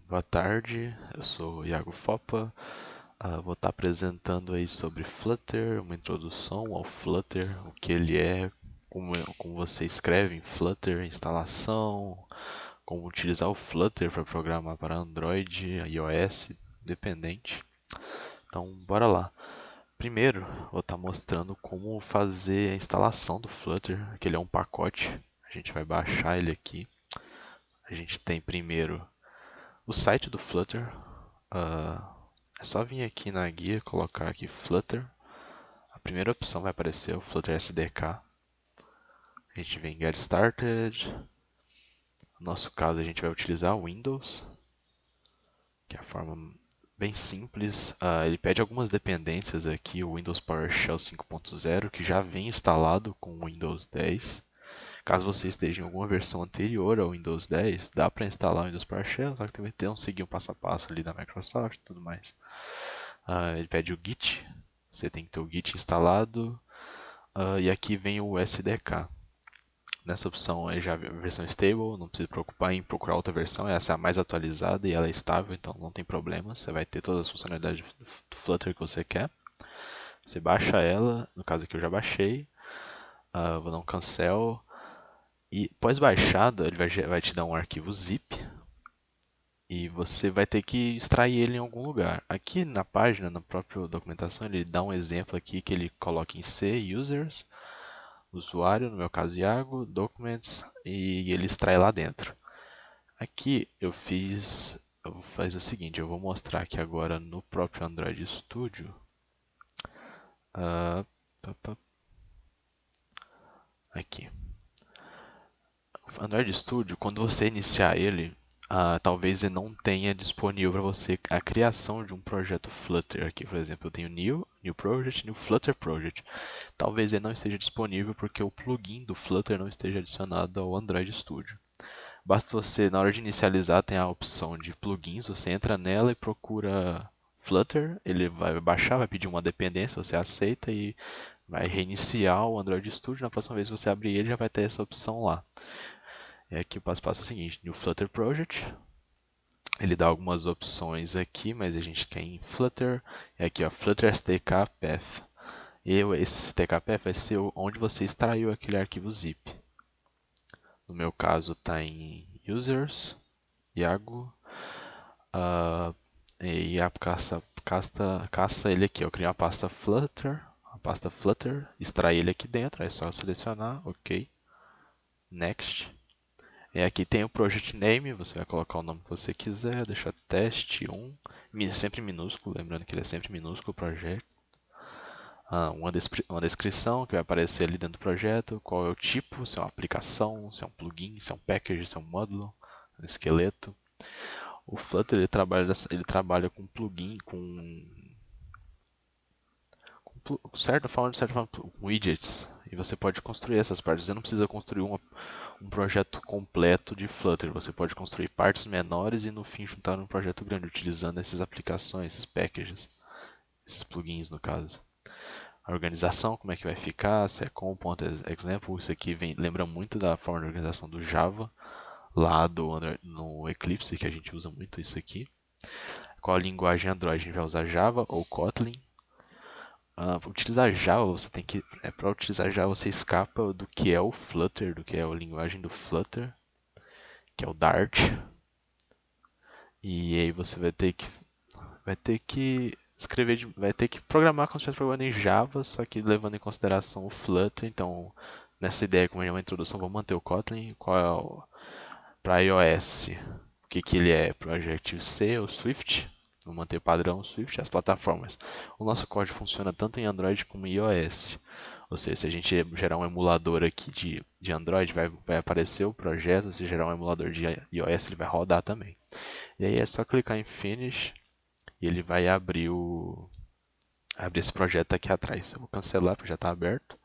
Boa tarde, eu sou o Iago Fopa. Vou estar apresentando aí sobre Flutter, uma introdução ao Flutter, o que ele é, como você escreve em Flutter, instalação, como utilizar o Flutter para programar para Android, iOS, dependente. Então, bora lá. Primeiro, vou estar mostrando como fazer a instalação do Flutter, que ele é um pacote. A gente vai baixar ele aqui. A gente tem primeiro o site do Flutter. Ah, É só vir aqui na guia, colocar aqui Flutter. A primeira opção vai aparecer o Flutter SDK. A gente vem em Get Started. No nosso caso, a gente vai utilizar o Windows, que é a forma bem simples. Ele pede algumas dependências aqui, o Windows PowerShell 5.0, que já vem instalado com o Windows 10. Caso você esteja em alguma versão anterior ao Windows 10, dá para instalar o Windows PowerShell, só que tem que seguir um passo a passo ali da Microsoft e tudo mais. Ele pede o Git, você tem que ter o Git instalado. E aqui vem o SDK. Nessa opção é já a versão stable, não precisa se preocupar em procurar outra versão, essa é a mais atualizada e ela é estável, então não tem problema, você vai ter todas as funcionalidades do Flutter que você quer. Você baixa ela, no caso aqui eu já baixei, vou dar um cancel, e pós baixado ele vai te dar um arquivo zip, e você vai ter que extrair ele em algum lugar. Aqui na página, na própria documentação, ele dá um exemplo aqui que ele coloca em C, users, usuário, no meu caso Iago, documents, e ele extrai lá dentro. Aqui eu vou fazer o seguinte, eu vou mostrar aqui agora no próprio Android Studio. Ah, Aqui. O Android Studio, quando você iniciar ele, talvez ele não tenha disponível para você a criação de um projeto Flutter. Aqui, por exemplo, eu tenho New Project, New Flutter Project. Talvez ele não esteja disponível porque o plugin do Flutter não esteja adicionado ao Android Studio. Basta você, na hora de inicializar, tem a opção de plugins, você entra nela e procura Flutter, ele vai baixar, vai pedir uma dependência, você aceita e vai reiniciar o Android Studio. Na próxima vez que você abrir ele, já vai ter essa opção lá. E aqui o passo a passo é o seguinte: New Flutter Project. Ele dá algumas opções aqui, mas a gente quer em Flutter. E aqui, ó, Flutter SDK Path. E esse SDK Path vai ser onde você extraiu aquele arquivo zip. No meu caso, está em Users, Iago. E a caça ele aqui. Eu criei uma pasta Flutter, extrair ele aqui dentro. É só selecionar, OK, Next. E aqui tem o project name, você vai colocar o nome que você quiser, deixar teste 1, sempre minúsculo, lembrando que ele é sempre minúsculo o projeto. Uma descrição que vai aparecer ali dentro do projeto, qual é o tipo, se é uma aplicação, se é um plugin, se é um package, se é um módulo, um esqueleto. O Flutter ele trabalha com plugin, de certa forma, com widgets. E você pode construir essas partes. Você não precisa construir um projeto completo de Flutter. Você pode construir partes menores e no fim juntar um projeto grande utilizando essas aplicações, esses packages, esses plugins no caso. A organização, como é que vai ficar, se é com.example, isso aqui lembra muito da forma de organização do Java, lá no Eclipse, que a gente usa muito isso aqui. Qual a linguagem Android? A gente vai usar Java ou Kotlin. Para utilizar Java, para utilizar Java você escapa do que é o Flutter, do que é a linguagem do Flutter, que é o Dart. E aí você vai ter que vai ter que programar como se estivesse programando em Java, só que levando em consideração o Flutter. Então, nessa ideia, como é uma introdução, vamos manter o Kotlin. Qual é para iOS? O que ele é? Project-C ou Swift? Vamos manter o padrão Swift, as plataformas. O nosso código funciona tanto em Android como em iOS. Ou seja, se a gente gerar um emulador aqui de Android, vai aparecer o projeto. Se gerar um emulador de iOS, ele vai rodar também. E aí é só clicar em Finish e ele vai abrir esse projeto aqui atrás. Eu vou cancelar porque já está aberto.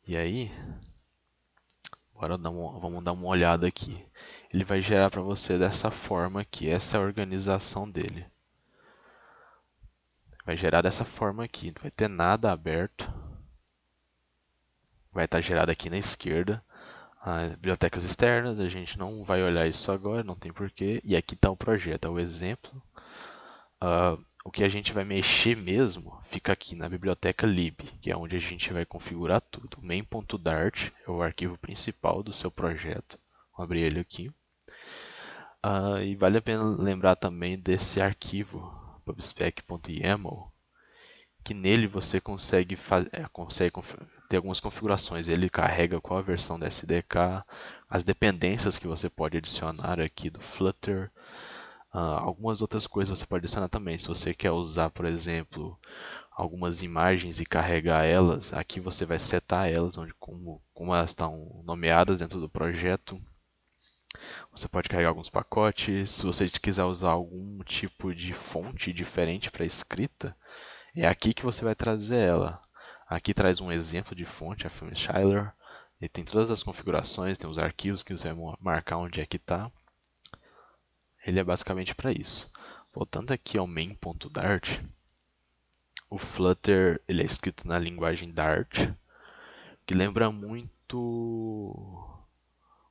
E aí, vamos dar uma olhada aqui. Ele vai gerar para você dessa forma aqui. Essa é a organização dele. Vai gerar dessa forma aqui. Não vai ter nada aberto. Vai estar gerado aqui na esquerda. Bibliotecas externas, a gente não vai olhar isso agora, não tem porquê. E aqui está o projeto, é o exemplo. O que a gente vai mexer mesmo fica aqui na biblioteca lib, que é onde a gente vai configurar tudo. Main.dart é o arquivo principal do seu projeto. Vou abrir ele aqui. E vale a pena lembrar também desse arquivo, pubspec.yaml, que nele você consegue ter algumas configurações. Ele carrega qual a versão da SDK, as dependências que você pode adicionar aqui do Flutter, algumas outras coisas você pode adicionar também. Se você quer usar, por exemplo, algumas imagens e carregar elas, aqui você vai setar elas, como elas estão nomeadas dentro do projeto. Você pode carregar alguns pacotes. Se você quiser usar algum tipo de fonte diferente para escrita, é aqui que você vai trazer ela. Aqui traz um exemplo de fonte, a Filmstyler. Ele tem todas as configurações, tem os arquivos que você vai marcar onde é que está. Ele é basicamente para isso. Voltando aqui ao main.dart, o Flutter ele é escrito na linguagem Dart, que lembra muito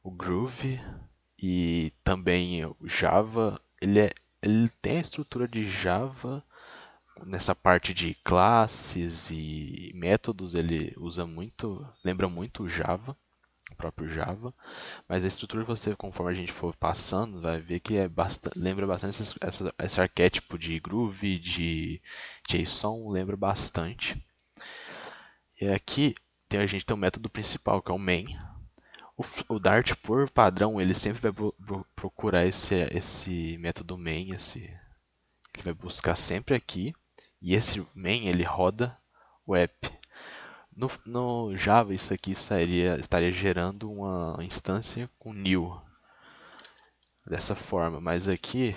o Groove e também o Java. Ele tem a estrutura de Java. Nessa parte de classes e métodos, ele usa muito, lembra muito o Java, o próprio Java, mas a estrutura que você, conforme a gente for passando, vai ver que lembra bastante esse arquétipo de Groove, de JSON, lembra bastante. E aqui a gente tem o método principal, que é o main. O Dart, por padrão, ele sempre vai procurar esse método main, ele vai buscar sempre aqui. E esse main ele roda o app. No Java, isso aqui estaria gerando uma instância com new, dessa forma. Mas aqui,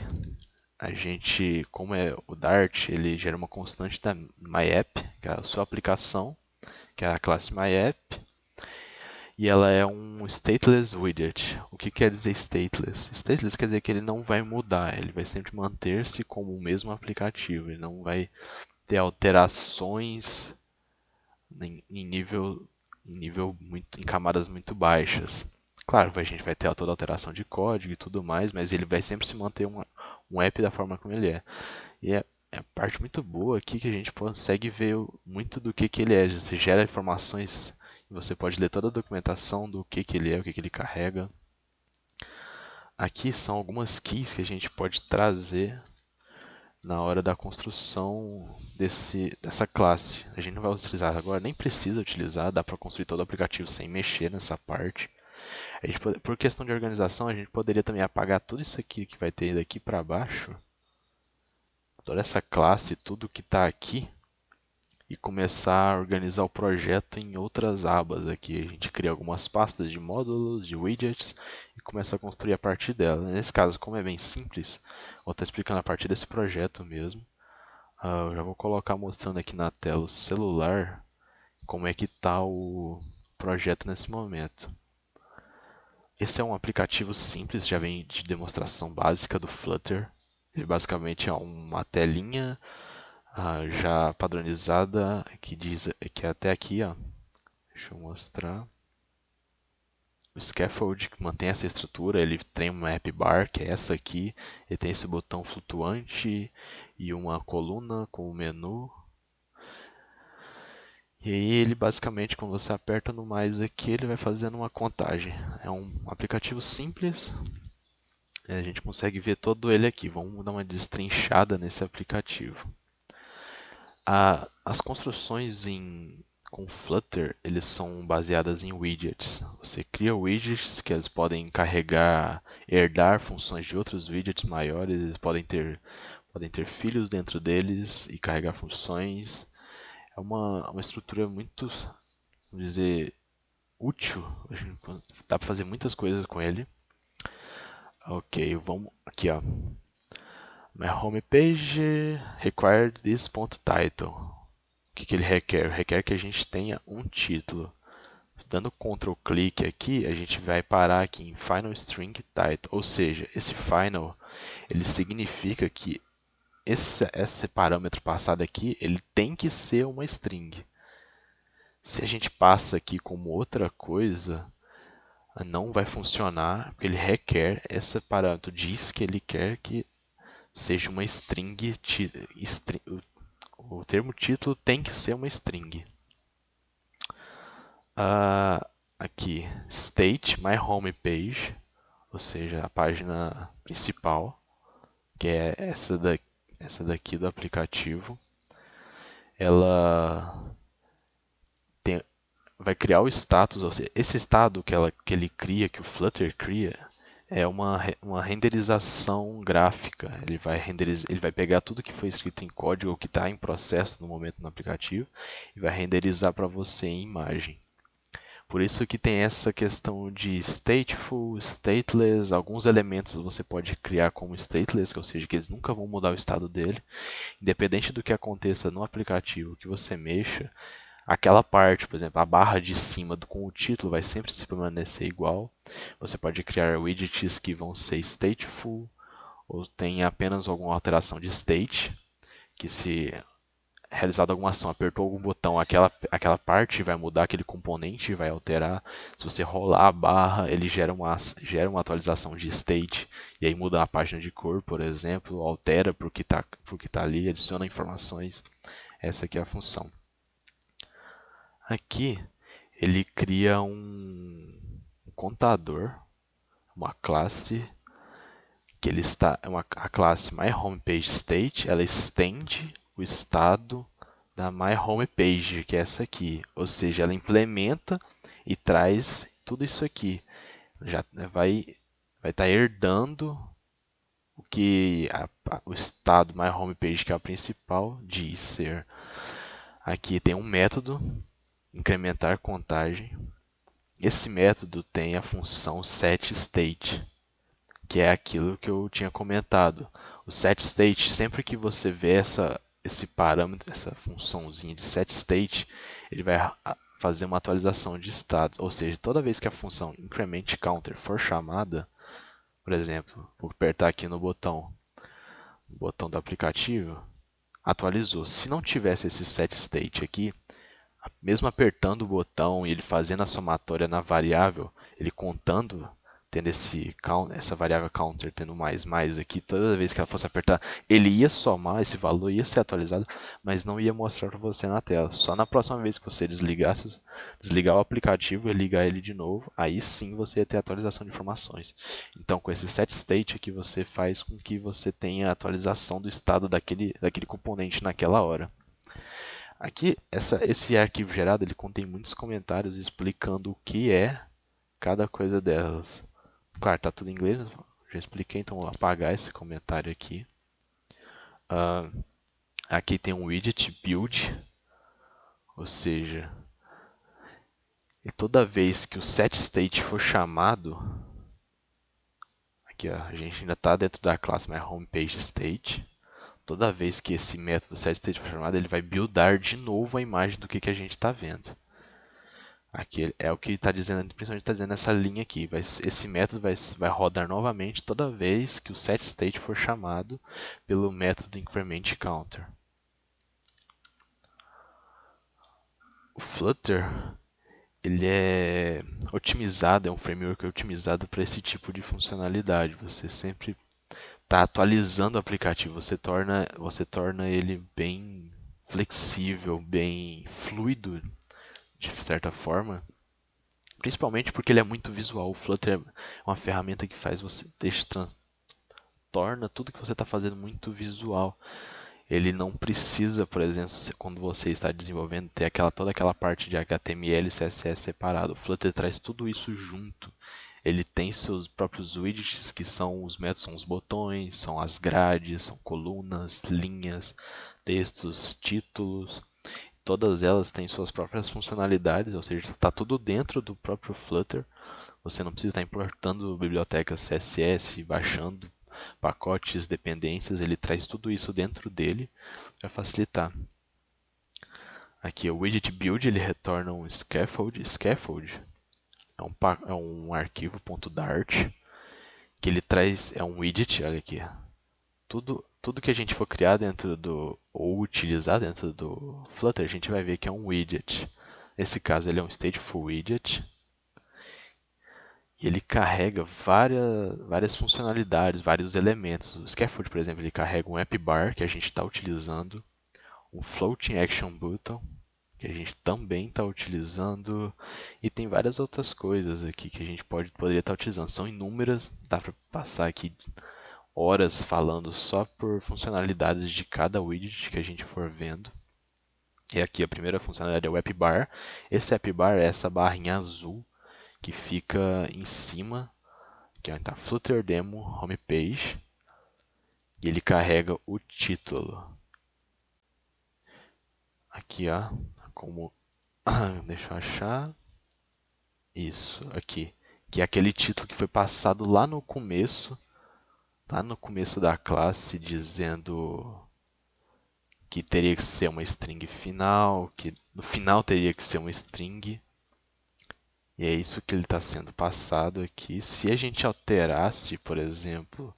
a gente, como é o Dart, ele gera uma constante da myApp, que é a sua aplicação, que é a classe myApp, e ela é um stateless widget. O que quer dizer stateless? Stateless quer dizer que ele não vai mudar, ele vai sempre manter-se como o mesmo aplicativo, ele não vai ter alterações em camadas muito baixas. Claro, a gente vai ter toda a alteração de código e tudo mais, mas ele vai sempre se manter um app da forma como ele é. E é a parte muito boa aqui que a gente consegue ver muito do que ele é. Você gera informações e você pode ler toda a documentação do que ele é, o que ele carrega. Aqui são algumas keys que a gente pode trazer na hora da construção dessa classe. A gente não vai utilizar agora, nem precisa utilizar, dá para construir todo o aplicativo sem mexer nessa parte. Por questão de organização, a gente poderia também apagar tudo isso aqui que vai ter daqui para baixo, toda essa classe, tudo que está aqui, e começar a organizar o projeto em outras abas aqui. A gente cria algumas pastas de módulos, de widgets, e começa a construir a partir dela. Nesse caso, como é bem simples, vou estar explicando a partir desse projeto mesmo. Eu já vou colocar mostrando aqui na tela o celular como é que está o projeto nesse momento. Esse é um aplicativo simples, já vem de demonstração básica do Flutter. Ele basicamente é uma telinha já padronizada que diz que é até aqui, ó. Deixa eu mostrar. O scaffold que mantém essa estrutura, ele tem uma app bar, que é essa aqui. Ele tem esse botão flutuante e uma coluna com o menu. E aí ele basicamente, quando você aperta no mais aqui, ele vai fazendo uma contagem. É um aplicativo simples, a gente consegue ver todo ele aqui. Vamos dar uma destrinchada nesse aplicativo. As construções com Flutter, eles são baseadas em widgets. Você cria widgets que eles podem carregar, herdar funções de outros widgets maiores, eles podem ter filhos dentro deles e carregar funções. É uma estrutura muito, vamos dizer, útil. Dá para fazer muitas coisas com ele. Ok, vamos aqui, ó. My homepage required this.title. O que ele requer? Requer que a gente tenha um título. Dando Ctrl clique aqui, a gente vai parar aqui em Final String Title. Ou seja, esse final ele significa que esse parâmetro passado aqui ele tem que ser uma string. Se a gente passa aqui como outra coisa, não vai funcionar, porque ele requer, esse parâmetro diz que ele quer que seja uma string, o termo título tem que ser uma string. Aqui, state my home page, ou seja, a página principal, que é essa daqui do aplicativo. Ela tem, vai criar o status, ou seja, esse estado que ele cria, que o Flutter cria, é uma renderização gráfica. Ele vai pegar tudo que foi escrito em código ou que está em processo no momento no aplicativo e vai renderizar para você em imagem. Por isso que tem essa questão de stateful, stateless, alguns elementos você pode criar como stateless, ou seja, que eles nunca vão mudar o estado dele. Independente do que aconteça no aplicativo que você mexa, aquela parte, por exemplo, a barra de cima com o título vai sempre se permanecer igual. Você pode criar widgets que vão ser stateful, ou tem apenas alguma alteração de state, que se realizado alguma ação, apertou algum botão, aquela parte vai mudar, aquele componente vai alterar. Se você rolar a barra, ele gera uma atualização de state, e aí muda a página de cor, por exemplo, altera para o que tá ali, adiciona informações. Essa aqui é a função. Aqui, ele cria um contador, uma classe, que ele está, a classe myHomePageState, ela estende o estado da myHomePage, que é essa aqui. Ou seja, ela implementa e traz tudo isso aqui. Já vai estar herdando o que o estado myHomePage, que é o principal, diz ser. Aqui tem um método, incrementar contagem. Esse método tem a função setState, que é aquilo que eu tinha comentado. O setState, sempre que você vê esse parâmetro, essa funçãozinha de setState, ele vai fazer uma atualização de estado. Ou seja, toda vez que a função incrementCounter for chamada, por exemplo, vou apertar aqui no botão do aplicativo, atualizou. Se não tivesse esse setState aqui, mesmo apertando o botão e ele fazendo a somatória na variável, ele contando, tendo essa variável counter tendo mais aqui, toda vez que ela fosse apertar, ele ia somar, esse valor ia ser atualizado, mas não ia mostrar para você na tela. Só na próxima vez que você desligar o aplicativo e ligar ele de novo, aí sim você ia ter atualização de informações. Então, com esse set state aqui, você faz com que você tenha a atualização do estado daquele componente naquela hora. Aqui, esse arquivo gerado, ele contém muitos comentários explicando o que é cada coisa delas. Claro, está tudo em inglês, já expliquei, então vou apagar esse comentário aqui. Aqui tem um widget build, ou seja, toda vez que o setState for chamado, aqui ó, a gente ainda está dentro da classe myHomePageState. Toda vez que esse método setState for chamado, ele vai buildar de novo a imagem do que a gente está vendo. Aqui é o que está dizendo, principalmente está dizendo essa linha aqui. Esse método vai rodar novamente toda vez que o setState for chamado pelo método incrementCounter. O Flutter ele é otimizado, é um framework otimizado para esse tipo de funcionalidade. Você sempre está atualizando o aplicativo, você torna ele bem flexível, bem fluido, de certa forma. Principalmente porque ele é muito visual. O Flutter é uma ferramenta que faz você torna tudo que você está fazendo muito visual. Ele não precisa, por exemplo, quando você está desenvolvendo, ter toda aquela parte de HTML e CSS separado. O Flutter traz tudo isso junto. Ele tem seus próprios widgets, que são os métodos, são os botões, são as grades, são colunas, linhas, textos, títulos. Todas elas têm suas próprias funcionalidades, ou seja, está tudo dentro do próprio Flutter. Você não precisa estar importando bibliotecas CSS, baixando pacotes, dependências, ele traz tudo isso dentro dele para facilitar. Aqui o widget build ele retorna um scaffold. Scaffold é um arquivo .dart que ele traz, é um widget, olha aqui. Tudo que a gente for criar dentro ou utilizar dentro do Flutter, a gente vai ver que é um widget. Nesse caso ele é um stateful widget. E ele carrega várias funcionalidades, vários elementos. O Scaffold, por exemplo, ele carrega um app bar que a gente está utilizando, um floating action button que a gente também está utilizando e tem várias outras coisas aqui que a gente poderia estar utilizando. São inúmeras, dá para passar aqui horas falando só por funcionalidades de cada widget que a gente for vendo. E aqui a primeira funcionalidade é o app bar. Esse app bar é essa barrinha azul que fica em cima, que está Flutter Demo Homepage, e ele carrega o título. Aqui, ó, como deixa eu achar. Isso, aqui. Que é aquele título que foi passado lá no começo da classe, dizendo que teria que ser uma string final, que no final teria que ser uma string. E é isso que ele está sendo passado aqui. Se a gente alterasse, por exemplo,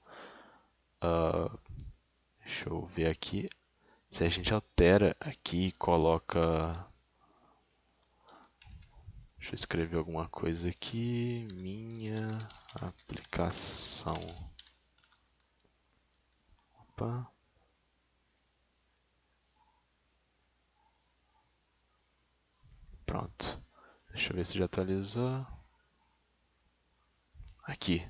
deixa eu ver aqui. Se a gente altera aqui e coloca. Deixa eu escrever alguma coisa aqui. Minha aplicação. Opa. Pronto. Deixa eu ver se já atualizou. Aqui.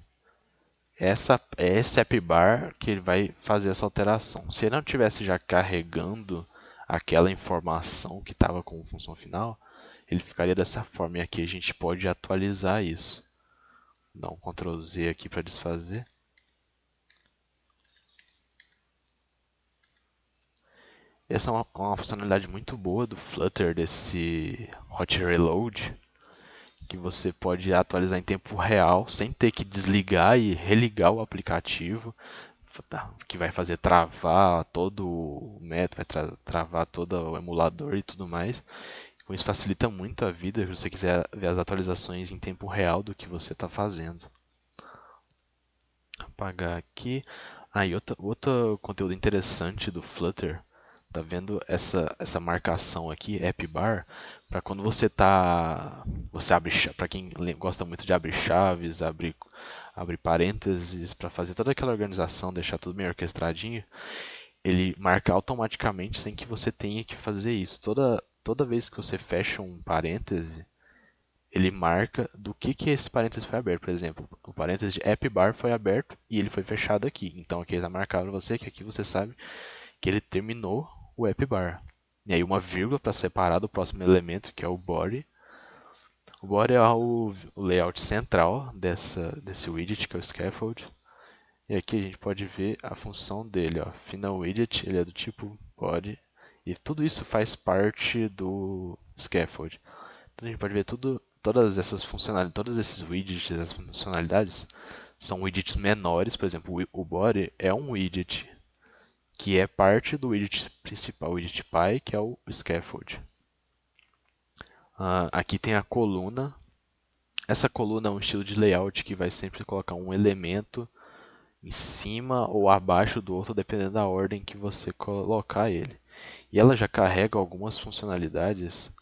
É esse app bar que ele vai fazer essa alteração. Se ele não tivesse já carregando aquela informação que estava como função final, ele ficaria dessa forma. E aqui a gente pode atualizar isso. Dá um Ctrl Z aqui para desfazer. Essa é uma funcionalidade muito boa do Flutter, desse Hot Reload, que você pode atualizar em tempo real, sem ter que desligar e religar o aplicativo, que vai fazer travar todo o método, vai travar todo o emulador e tudo mais. Com isso facilita muito a vida se você quiser ver as atualizações em tempo real do que você está fazendo. Apagar aqui. E outro conteúdo interessante do Flutter, tá vendo essa marcação aqui, app bar, para quando você abre, para quem gosta muito de abrir chaves, abrir parênteses, para fazer toda aquela organização, deixar tudo meio orquestradinho, ele marca automaticamente sem que você tenha que fazer isso. Toda vez que você fecha um parêntese, ele marca do que esse parênteses foi aberto. Por exemplo, o parênteses de app bar foi aberto e ele foi fechado aqui. Então aqui ele está marcado para você que aqui você sabe que ele terminou o app bar. E aí uma vírgula para separar do próximo elemento, que é o body. O body é o layout central desse widget, que é o scaffold. E aqui a gente pode ver a função dele, ó, final widget, ele é do tipo body. E tudo isso faz parte do scaffold. Então a gente pode ver todas essas funcionalidades, todos esses widgets, essas funcionalidades, são widgets menores. Por exemplo, o body é um widget que é parte do widget principal, o widget py, que é o scaffold. Aqui tem a coluna. Essa coluna é um estilo de layout que vai sempre colocar um elemento em cima ou abaixo do outro, dependendo da ordem que você colocar ele. E ela já carrega algumas funcionalidades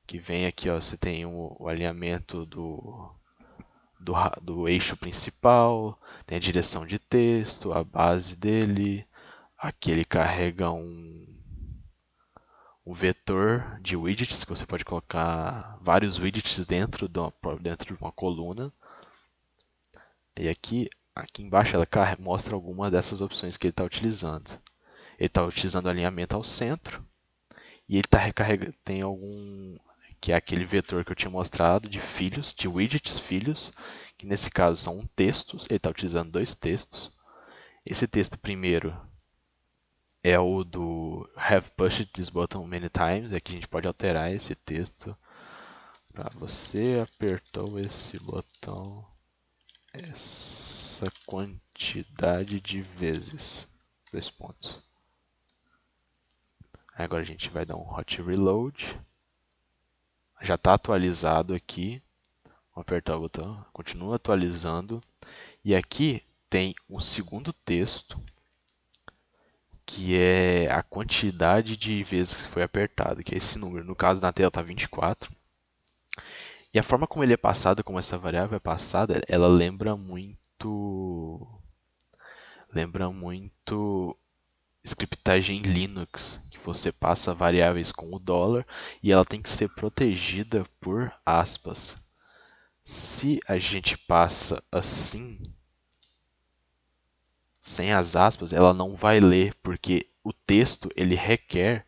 que vem aqui, ó, você tem o alinhamento do eixo principal, tem a direção de texto, a base dele. Aqui ele carrega um vetor de widgets, que você pode colocar vários widgets dentro de uma coluna. E aqui embaixo ela mostra algumas dessas opções que ele está utilizando. Ele está utilizando alinhamento ao centro e ele tem algum que é aquele vetor que eu tinha mostrado de filhos, de widgets filhos, que nesse caso são textos. Ele está utilizando dois textos. Esse texto primeiro é o do Have pushed this button many times. Aqui a gente pode alterar esse texto para você apertou esse botão essa quantidade de vezes. Dois pontos. Agora a gente vai dar um hot reload. Já está atualizado aqui. Vou apertar o botão, continua atualizando. E aqui tem um segundo texto, que é a quantidade de vezes que foi apertado, que é esse número. No caso na tela está 24. E a forma como ele é passado, como essa variável é passada, ela lembra muito scriptagem em Linux, que você passa variáveis com o dólar e ela tem que ser protegida por aspas. Se a gente passa assim, sem as aspas, ela não vai ler, porque o texto ele requer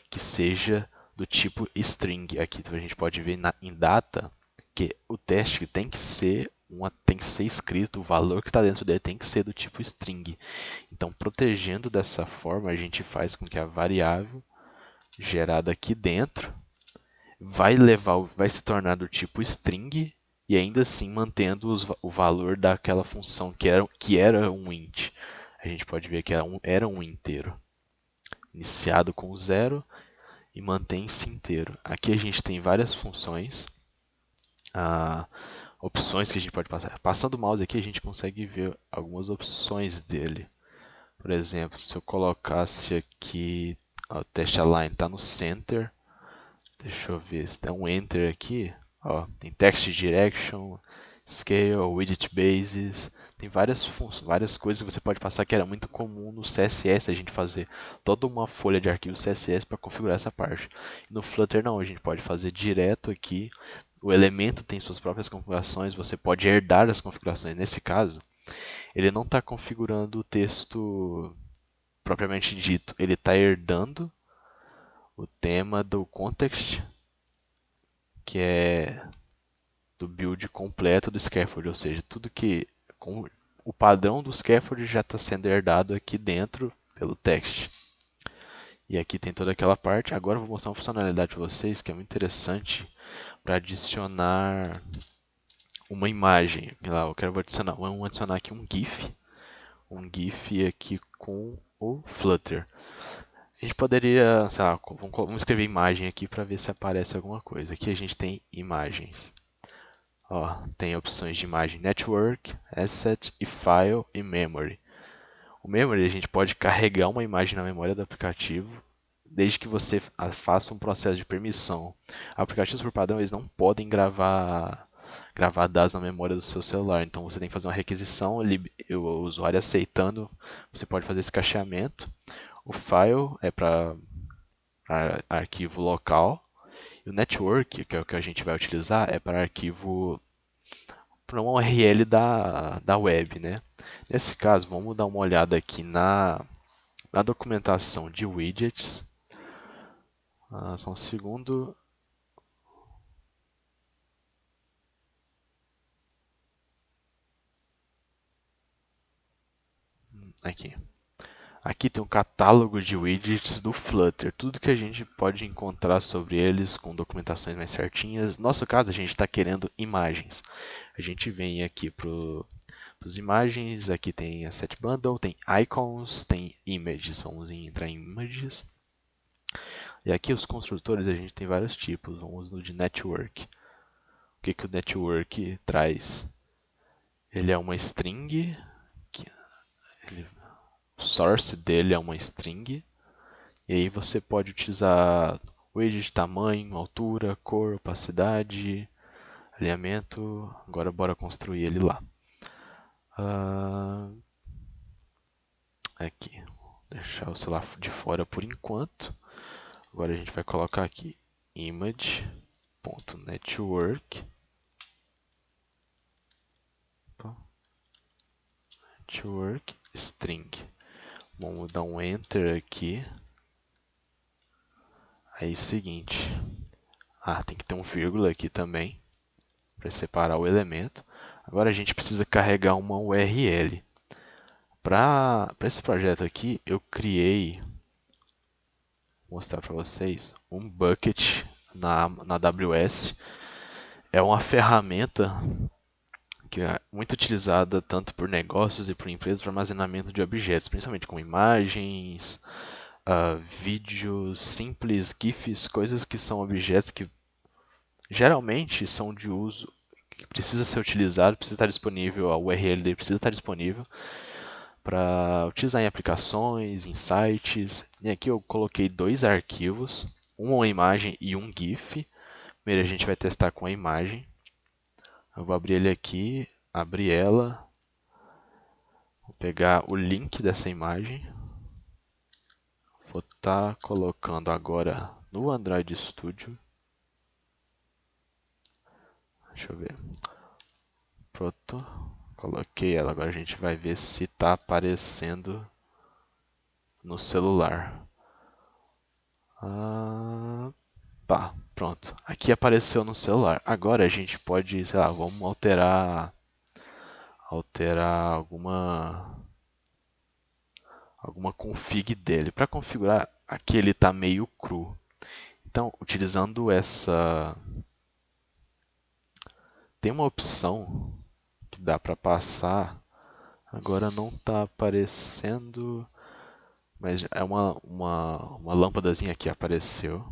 que seja do tipo string. Aqui a gente pode ver em data que o teste tem que ser escrito, o valor que está dentro dele tem que ser do tipo string. Então, protegendo dessa forma, a gente faz com que a variável gerada aqui dentro vai se tornar do tipo string e ainda assim mantendo o valor daquela função que era um int. A gente pode ver que era um inteiro, iniciado com zero e mantém-se inteiro. Aqui a gente tem várias funções, opções que a gente pode passar. Passando o mouse aqui, a gente consegue ver algumas opções dele. Por exemplo, se eu colocasse aqui, ó, o teste align está no center. Deixa eu ver se dá um enter aqui. Ó, tem text direction, scale, widget bases. Tem várias coisas que você pode passar que era muito comum no CSS a gente fazer toda uma folha de arquivo CSS para configurar essa parte. No Flutter não, a gente pode fazer direto aqui. O elemento tem suas próprias configurações, você pode herdar as configurações. Nesse caso, ele não está configurando o texto propriamente dito, ele está herdando o tema do context, que é do build completo do scaffold, ou seja, tudo que com o padrão do scaffold já está sendo herdado aqui dentro pelo text. E aqui tem toda aquela parte. Agora eu vou mostrar uma funcionalidade para vocês que é muito interessante para adicionar uma imagem. Vamos adicionar aqui um GIF aqui com o Flutter. A gente poderia, sei lá, vamos escrever imagem aqui para ver se aparece alguma coisa. Aqui a gente tem imagens. Ó, tem opções de imagem Network, Asset e File e Memory. O Memory a gente pode carregar uma imagem na memória do aplicativo, desde que você faça um processo de permissão. Aplicativos por padrão eles não podem gravar dados na memória do seu celular, então você tem que fazer uma requisição, o usuário aceitando, você pode fazer esse cacheamento. O File é para arquivo local. E o network, que é o que a gente vai utilizar, é para arquivo para uma URL da web, né? Nesse caso, vamos dar uma olhada aqui na documentação de widgets. Só um segundo. Aqui. Aqui tem um catálogo de widgets do Flutter, tudo que a gente pode encontrar sobre eles com documentações mais certinhas. No nosso caso, a gente está querendo imagens. A gente vem aqui para as imagens, aqui tem Asset Bundle, tem Icons, tem Images. Vamos entrar em Images. E aqui os construtores a gente tem vários tipos, vamos no de Network. O que o Network traz? Ele é uma string, o source dele é uma string, e aí você pode utilizar widget, tamanho, altura, cor, opacidade, alinhamento. Agora bora construir ele lá. Aqui, vou deixar o celular de fora por enquanto. Agora a gente vai colocar aqui image.network network string. Vamos dar um enter aqui. Aí seguinte, tem que ter um vírgula aqui também para separar o elemento. Agora a gente precisa carregar uma URL. Para esse projeto aqui, eu criei, vou mostrar para vocês, um bucket na AWS. É uma ferramenta que é muito utilizada tanto por negócios e por empresas para armazenamento de objetos, principalmente com imagens, vídeos simples, GIFs, coisas que são objetos que geralmente são de uso, que precisa ser utilizado, precisa estar disponível, a URL dele precisa estar disponível para utilizar em aplicações, em sites. E aqui eu coloquei dois arquivos, uma imagem e um GIF, Primeiro a gente vai testar com a imagem. Eu vou abrir ele aqui, abrir ela, vou pegar o link dessa imagem, vou estar colocando agora no Android Studio. Deixa eu ver. Pronto, coloquei ela. Agora a gente vai ver se está aparecendo no celular. Pá, pronto. Aqui apareceu no celular. Agora a gente pode, sei lá, vamos alterar alguma config dele. Para configurar, aqui ele está meio cru. Então, utilizando essa, tem uma opção que dá para passar. Agora não está aparecendo, mas é uma lâmpadazinha que apareceu.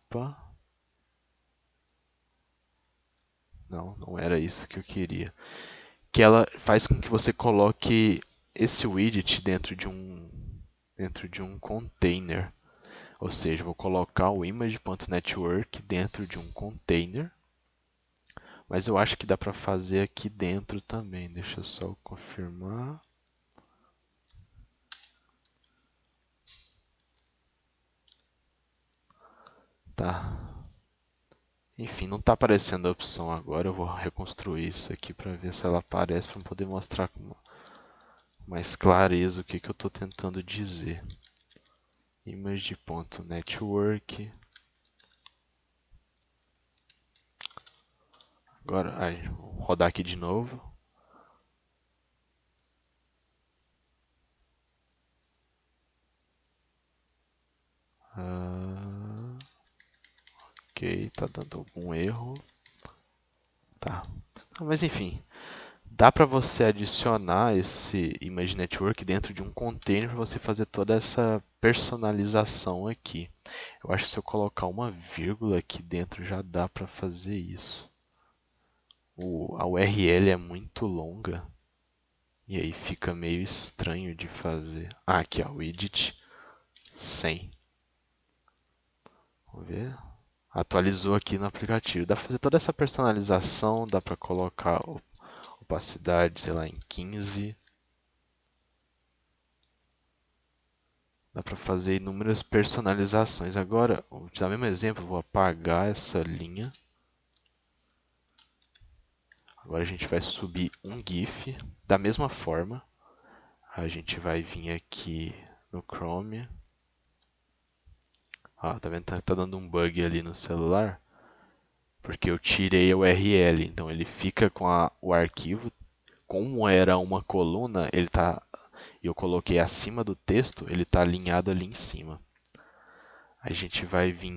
Opa, não era isso que eu queria. Que ela faz com que você coloque esse widget dentro de um container. Ou seja, vou colocar o image.network dentro de um container. Mas eu acho que dá para fazer aqui dentro também. Deixa eu só confirmar. Tá. Enfim, não está aparecendo a opção agora. Eu vou reconstruir isso aqui para ver se ela aparece, para poder mostrar com mais clareza o que eu estou tentando dizer. Image.network. Agora, vou rodar aqui de novo. Ok, tá dando algum erro. Tá. Mas enfim, dá para você adicionar esse Image Network dentro de um container para você fazer toda essa personalização aqui. Eu acho que se eu colocar uma vírgula aqui dentro já dá para fazer isso. A URL é muito longa e aí fica meio estranho de fazer. Ah, aqui ó, widget 100. Vamos ver. Atualizou aqui no aplicativo. Dá para fazer toda essa personalização, dá para colocar opacidade, sei lá, em 15. Dá para fazer inúmeras personalizações. Agora, vou utilizar o mesmo exemplo, vou apagar essa linha. Agora a gente vai subir um GIF da mesma forma. A gente vai vir aqui no Chrome. Tá vendo? Tá dando um bug ali no celular. Porque eu tirei a URL. Então ele fica com o arquivo. Como era uma coluna, e eu coloquei acima do texto, ele está alinhado ali em cima. A gente vai vir,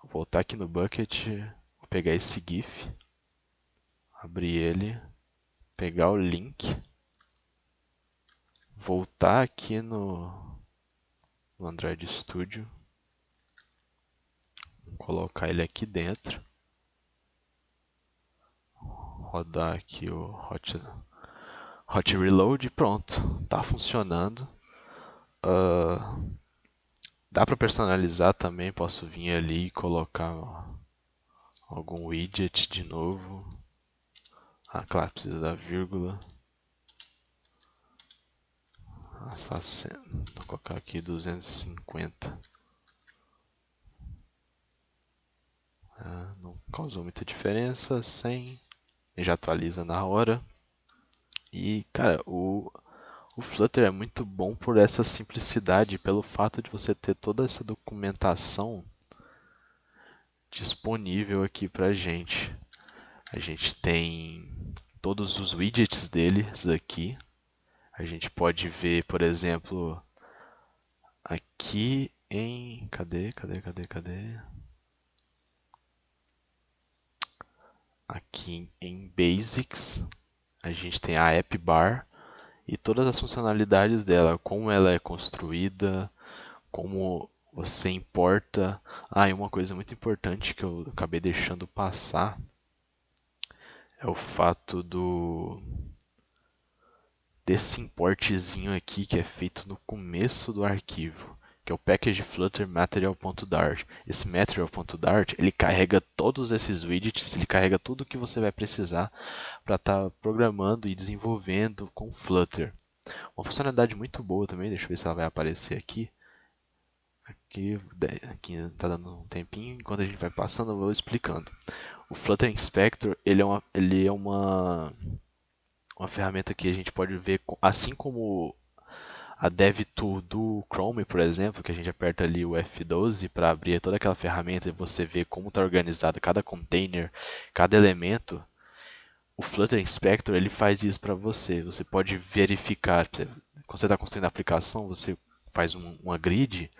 voltar aqui no Bucket, vou pegar esse GIF, abrir ele, pegar o link, voltar aqui no Android Studio, colocar ele aqui dentro, rodar aqui o Hot Reload, pronto, está funcionando. Dá para personalizar também, posso vir ali e colocar algum widget de novo. Ah, claro, precisa da vírgula. Está sendo. Vou colocar aqui 250. Não causou muita diferença. 100. E já atualiza na hora. E, cara, o Flutter é muito bom por essa simplicidade, pelo fato de você ter toda essa documentação disponível aqui pra gente. A gente tem todos os widgets deles aqui. A gente pode ver, por exemplo, aqui em... Cadê? Aqui em Basics, a gente tem a App Bar e todas as funcionalidades dela, como ela é construída, como você importa. E uma coisa muito importante que eu acabei deixando passar é o fato desse importezinho aqui que é feito no começo do arquivo, que é o package flutter material.dart. Esse material.dart, ele carrega todos esses widgets, ele carrega tudo que você vai precisar para estar programando e desenvolvendo com Flutter. Uma funcionalidade muito boa também, deixa eu ver se ela vai aparecer aqui. Aqui está dando um tempinho, enquanto a gente vai passando eu vou explicando. O Flutter Inspector, ele é uma ferramenta que a gente pode ver, assim como a DevTool do Chrome, por exemplo, que a gente aperta ali o F12 para abrir toda aquela ferramenta e você vê como está organizado cada container, cada elemento. O Flutter Inspector ele faz isso para você. Você pode verificar, quando você está construindo a aplicação, você faz uma grid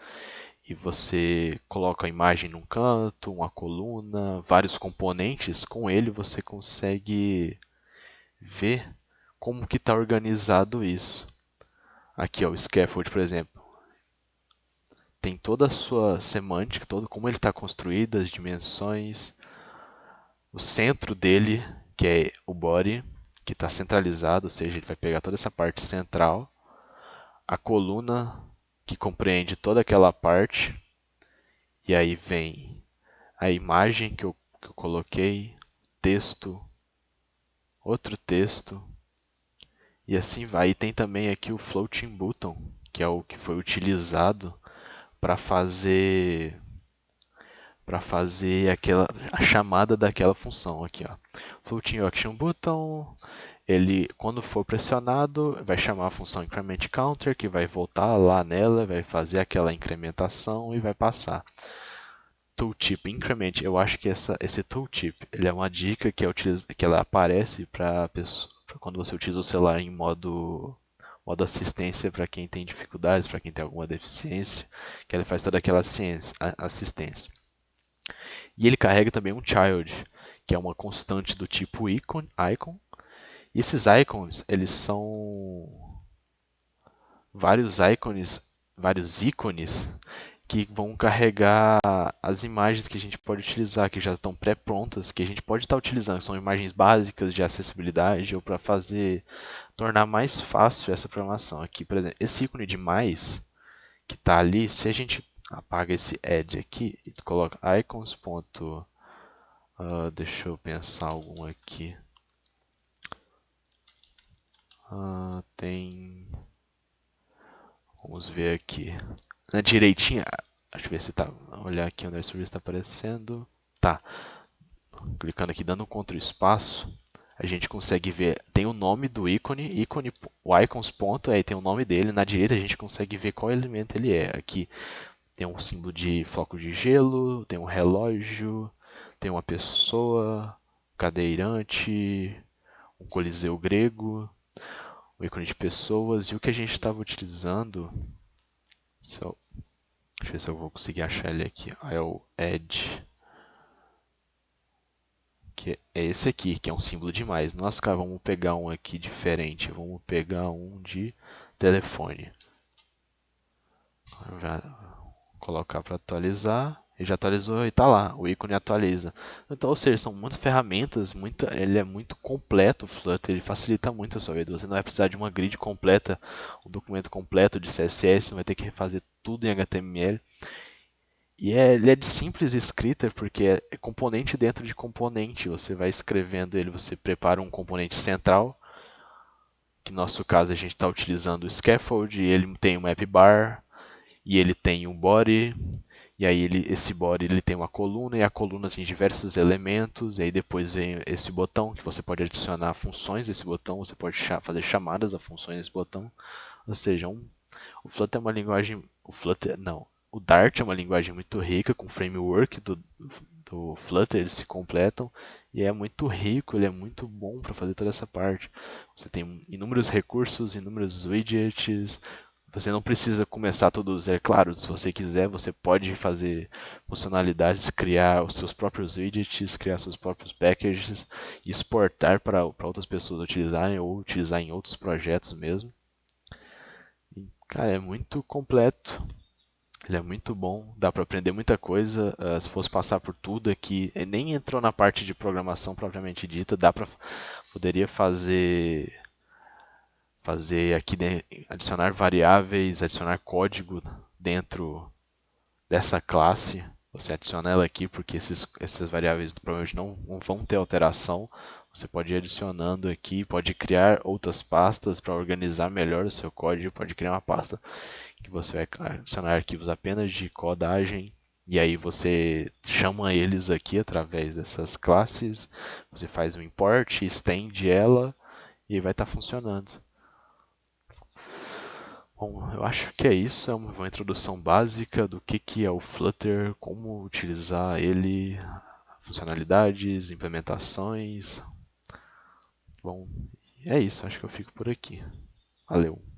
e você coloca a imagem num canto, uma coluna, vários componentes. Com ele você consegue ver como que está organizado isso. Aqui, ó, o scaffold, por exemplo, tem toda a sua semântica, todo como ele está construído, as dimensões, o centro dele, que é o body, que está centralizado, ou seja, ele vai pegar toda essa parte central, a coluna, que compreende toda aquela parte, e aí vem a imagem que eu coloquei, texto, outro texto, e assim vai. E tem também aqui o floating button, que é o que foi utilizado para fazer a chamada daquela função aqui, ó. Floating action button, ele quando for pressionado vai chamar a função increment counter, que vai voltar lá nela, vai fazer aquela incrementação e vai passar. Tooltip increment, eu acho que esse tooltip, ele é uma dica que ela aparece para quando você utiliza o celular em modo assistência para quem tem dificuldades, para quem tem alguma deficiência, que ele faz toda aquela assistência. E ele carrega também um child, que é uma constante do tipo icon. E esses icons, eles são vários ícones que vão carregar as imagens que a gente pode utilizar, que já estão pré-prontas, que a gente pode estar utilizando. São imagens básicas de acessibilidade ou para tornar mais fácil essa programação. Aqui, por exemplo, esse ícone de mais que está ali, se a gente apaga esse add aqui e coloca icons. Deixa eu pensar algum aqui. Tem. Vamos ver aqui. Na direitinha. Deixa eu ver se tá. Olhar aqui onde a serviço está aparecendo. Tá. Clicando aqui, dando um Ctrl espaço, a gente consegue ver. Tem o nome do ícone, o icons ponto, aí tem o nome dele. Na direita a gente consegue ver qual elemento ele é. Aqui tem um símbolo de floco de gelo, tem um relógio, tem uma pessoa, cadeirante, um coliseu grego, um ícone de pessoas. E o que a gente estava utilizando, deixa eu ver se eu vou conseguir achar ele aqui, é o Edge, que é esse aqui, que é um símbolo de mais. No nosso caso, vamos pegar um aqui diferente, vamos pegar um de telefone. Já colocar para atualizar. Ele já atualizou e está lá, o ícone atualiza. Então, ou seja, são muitas ferramentas, ele é muito completo o Flutter, ele facilita muito a sua vida. Você não vai precisar de uma grid completa, um documento completo de CSS, você vai ter que refazer tudo em HTML. E ele é de simples escrita, porque é componente dentro de componente. Você vai escrevendo ele, você prepara um componente central, que no nosso caso a gente está utilizando o scaffold, e ele tem um map bar, e ele tem um body, e aí esse body ele tem uma coluna, e a coluna tem diversos elementos, e aí depois vem esse botão, que você pode adicionar funções desse botão, você pode fazer chamadas a funções desse botão. Ou seja, o Flutter é uma linguagem... O Dart é uma linguagem muito rica, com o framework do Flutter, eles se completam, e é muito rico, ele é muito bom para fazer toda essa parte. Você tem inúmeros recursos, inúmeros widgets. Você não precisa começar tudo do zero. Claro, se você quiser, você pode fazer funcionalidades, criar os seus próprios widgets, criar seus próprios packages e exportar para outras pessoas utilizarem ou utilizar em outros projetos mesmo. E, cara, é muito completo. Ele é muito bom, dá para aprender muita coisa. Se fosse passar por tudo aqui, nem entrou na parte de programação propriamente dita, poderia fazer aqui, né, adicionar variáveis, adicionar código dentro dessa classe, você adiciona ela aqui porque essas variáveis provavelmente não vão ter alteração. Você pode ir adicionando aqui, pode criar outras pastas para organizar melhor o seu código, pode criar uma pasta que você vai adicionar arquivos apenas de codagem, e aí você chama eles aqui através dessas classes, você faz um import, estende ela e vai estar funcionando. Bom, eu acho que é isso, é uma introdução básica do que é o Flutter, como utilizar ele, funcionalidades, implementações. Bom, é isso, acho que eu fico por aqui. Valeu!